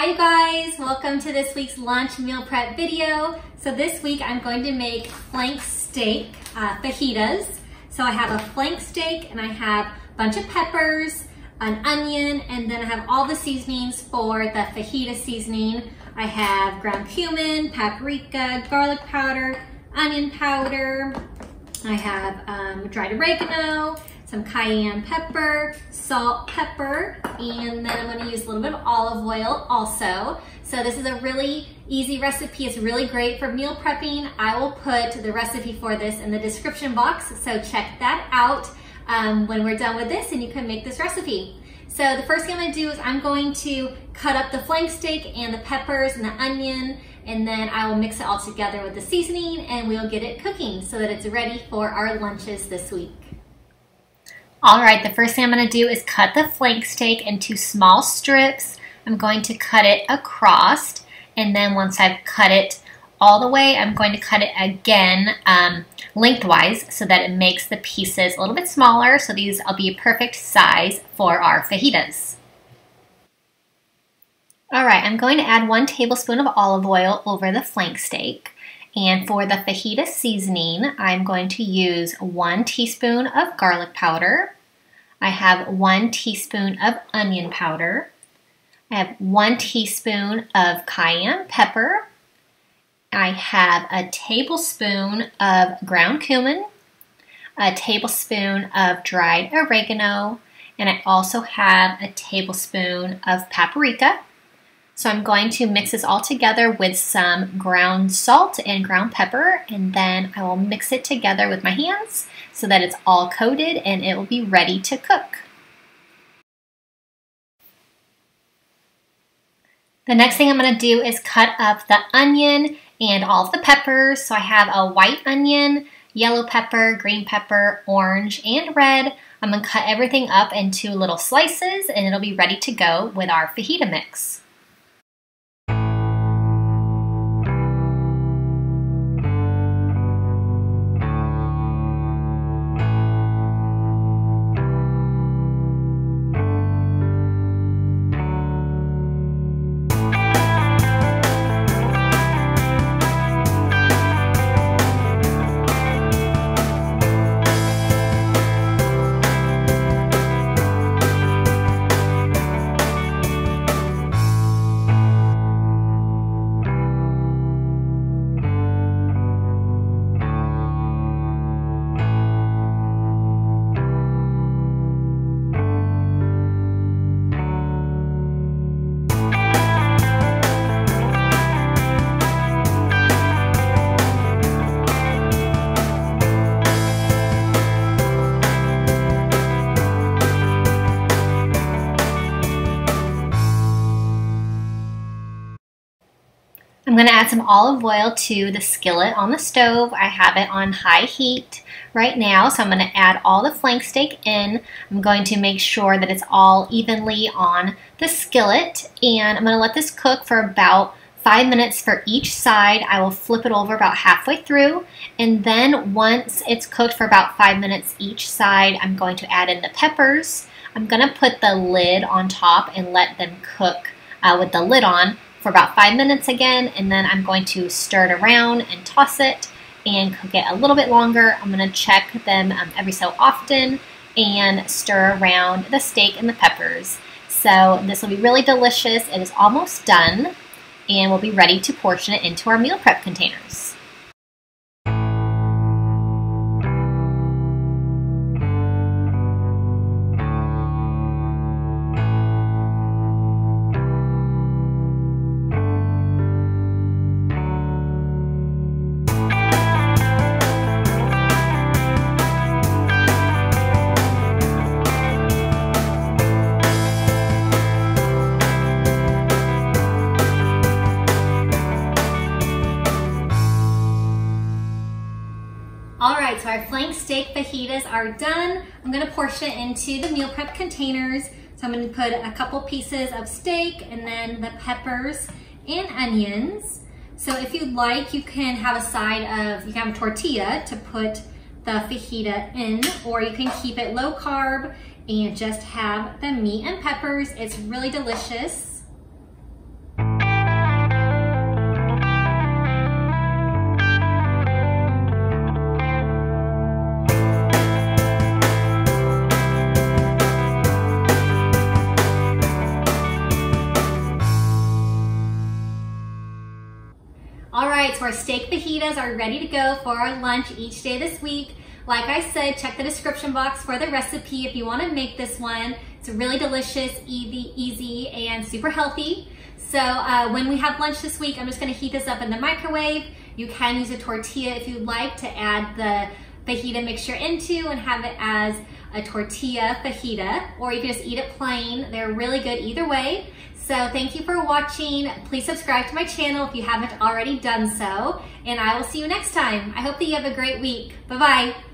Hi you guys, welcome to this week's lunch meal prep video. So this week I'm going to make flank steak fajitas. So I have a flank steak and I have a bunch of peppers, an onion, and then I have all the seasonings for the fajita seasoning. I have ground cumin, paprika, garlic powder, onion powder. I have dried oregano, some cayenne pepper, salt, pepper, and then I'm going to use a little bit of olive oil also. So this is a really easy recipe. It's really great for meal prepping. I will put the recipe for this in the description box, so check that out when we're done with this and you can make this recipe. So the first thing I'm going to do is I'm going to cut up the flank steak and the peppers and the onion, and then I will mix it all together with the seasoning and we'll get it cooking so that it's ready for our lunches this week. All right, the first thing I'm going to do is cut the flank steak into small strips. I'm going to cut it across, and then once I've cut it all the way, I'm going to cut it again lengthwise so that it makes the pieces a little bit smaller, so these will be a perfect size for our fajitas. All right, I'm going to add 1 tablespoon of olive oil over the flank steak. And for the fajita seasoning, I'm going to use 1 teaspoon of garlic powder. I have 1 teaspoon of onion powder. I have 1 teaspoon of cayenne pepper. I have a tablespoon of ground cumin, a tablespoon of dried oregano, and I also have a tablespoon of paprika. So I'm going to mix this all together with some ground salt and ground pepper, and then I will mix it together with my hands so that it's all coated and it will be ready to cook. The next thing I'm going to do is cut up the onion and all of the peppers. So I have a white onion, yellow pepper, green pepper, orange, and red. I'm going to cut everything up into little slices and it'll be ready to go with our fajita mix. I'm going to add some olive oil to the skillet on the stove. I have it on high heat right now, so I'm going to add all the flank steak in. I'm going to make sure that it's all evenly on the skillet, and I'm going to let this cook for about 5 minutes for each side. I will flip it over about halfway through, and then once it's cooked for about 5 minutes each side, I'm going to add in the peppers. I'm going to put the lid on top and let them cook with the lid on for about 5 minutes again, and then I'm going to stir it around and toss it and cook it a little bit longer. I'm going to check them every so often and stir around the steak and the peppers. So this will be really delicious. It is almost done, and we'll be ready to portion it into our meal prep containers. Alright, so our flank steak fajitas are done. I'm going to portion it into the meal prep containers. So I'm going to put a couple pieces of steak and then the peppers and onions. So if you'd like, you can have a side of, you can have a tortilla to put the fajita in, or you can keep it low carb and just have the meat and peppers. It's really delicious. our steak fajitas are ready to go for our lunch each day this week. Like I said, check the description box for the recipe if you want to make this one. It's really delicious, easy, and super healthy. So when we have lunch this week, I'm just going to heat this up in the microwave. You can use a tortilla if you'd like to add the fajita mixture into and have it as a tortilla fajita, or you can just eat it plain. They're really good either way. So thank you for watching. Please subscribe to my channel if you haven't already done so, and I will see you next time. I hope that you have a great week. Bye-bye.